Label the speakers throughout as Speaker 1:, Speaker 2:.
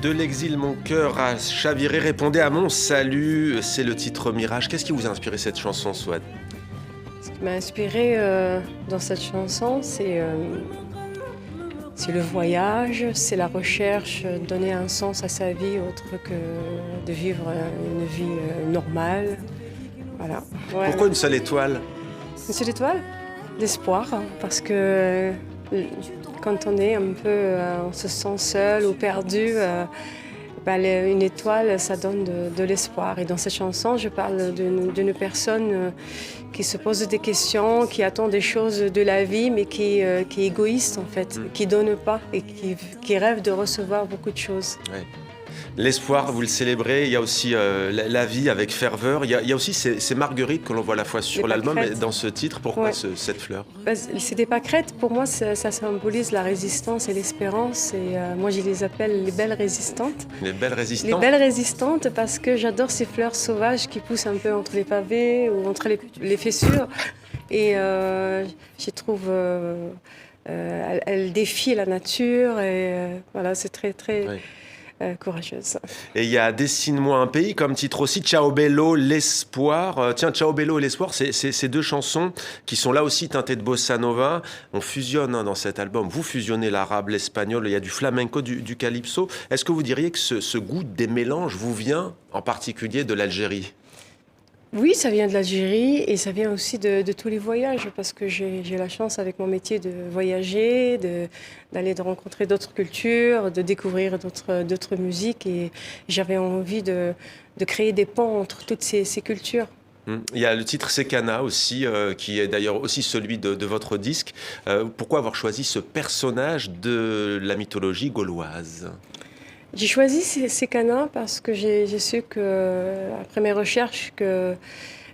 Speaker 1: De l'exil, mon cœur a chaviré, répondez à mon salut. C'est le titre Mirage. Qu'est-ce qui vous a inspiré cette chanson, Souad?
Speaker 2: Ce qui m'a inspiré dans cette chanson, c'est le voyage, c'est la recherche, donner un sens à sa vie autre que de vivre une vie normale. Voilà. Ouais,
Speaker 1: Pourquoi une seule étoile?
Speaker 2: une seule étoile, l'espoir, hein, parce que quand on est un peu, on se sent seul ou perdu. Une étoile, ça donne de l'espoir. Et dans cette chanson, je parle d'une personne qui se pose des questions, qui attend des choses de la vie, mais qui est égoïste en fait, qui donne pas et qui rêve de recevoir beaucoup de choses.
Speaker 1: Ouais. L'espoir, vous le célébrez. Il y a aussi la vie avec ferveur. Il y a aussi ces marguerites que l'on voit à la fois sur
Speaker 2: Les
Speaker 1: l'album et
Speaker 2: pâquerettes.
Speaker 1: dans ce titre. Pourquoi
Speaker 2: Ouais.
Speaker 1: cette fleur?
Speaker 2: C'est des pâquerettes, pour moi ça symbolise la résistance et l'espérance. Et moi je les appelle les belles résistantes.
Speaker 1: Les belles
Speaker 2: Les
Speaker 1: résistantes.
Speaker 2: belles résistantes parce que j'adore ces fleurs sauvages qui poussent un peu entre les pavés ou entre les fissures. Et je trouve elles défient la nature et voilà, c'est très très
Speaker 1: Oui.
Speaker 2: courageuse.
Speaker 1: Et il y a Dessine-moi un pays comme titre aussi, Ciao Bello, l'espoir. Tiens, Ciao Bello et l'espoir, c'est ces deux chansons qui sont là aussi teintées de bossa nova. On fusionne dans cet album. Vous fusionnez l'arabe, l'espagnol, il y a du flamenco, du calypso. Est-ce que vous diriez que ce goût des mélanges vous vient en particulier de l'Algérie?
Speaker 2: Oui, ça vient de l'Algérie et ça vient aussi de tous les voyages parce que j'ai la chance avec mon métier de voyager, d'aller de rencontrer d'autres cultures, de découvrir d'autres musiques et j'avais envie de créer des ponts entre toutes ces cultures.
Speaker 1: Il y a le titre Sekana aussi, qui est d'ailleurs aussi celui de votre disque. Pourquoi avoir choisi ce personnage de la mythologie gauloise?
Speaker 2: J'ai choisi ces canards parce que j'ai su que, après mes recherches, que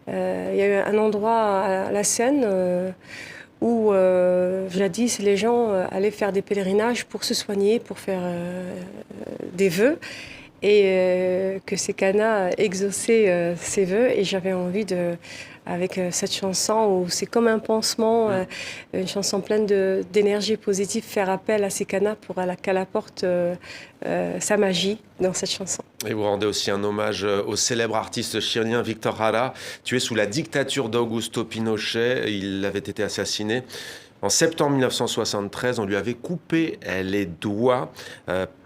Speaker 2: il y a eu un endroit à la Seine où jadis les gens allaient faire des pèlerinages pour se soigner, pour faire des vœux, et que ces canards exauçaient ces vœux. Et j'avais envie avec cette chanson où c'est comme un pansement, une chanson pleine d'énergie positive, faire appel à ces canards pour qu'elle apporte sa magie dans cette chanson.
Speaker 1: Et vous rendez aussi un hommage au célèbre artiste chilien Victor Jara, tué sous la dictature d'Augusto Pinochet. Il avait été assassiné en septembre 1973. On lui avait coupé les doigts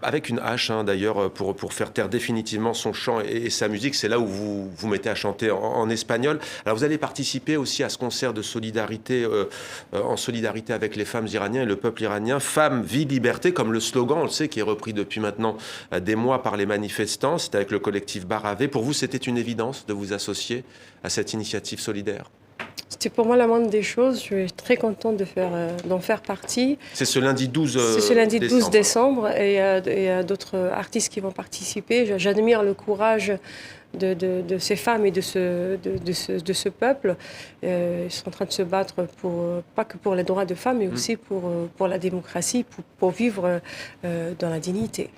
Speaker 1: avec une hache, d'ailleurs, pour faire taire définitivement son chant et sa musique. C'est là où vous vous mettez à chanter en espagnol. Alors vous allez participer aussi à ce concert de solidarité, en solidarité avec les femmes iraniennes et le peuple iranien. Femmes, vie, liberté, comme le slogan, on le sait, qui est repris depuis maintenant des mois par les manifestants. C'était avec le collectif Baravé. Pour vous, c'était une évidence de vous associer à cette initiative solidaire?
Speaker 2: C'était pour moi la moindre des choses. Je suis très contente d'en faire partie.
Speaker 1: C'est ce lundi 12
Speaker 2: C'est ce lundi 12
Speaker 1: décembre.
Speaker 2: décembre et il y a d'autres artistes qui vont participer. J'admire le courage de ces femmes et de ce peuple. Ils sont en train de se battre pas que pour les droits de femmes, mais aussi pour la démocratie, pour vivre dans la dignité.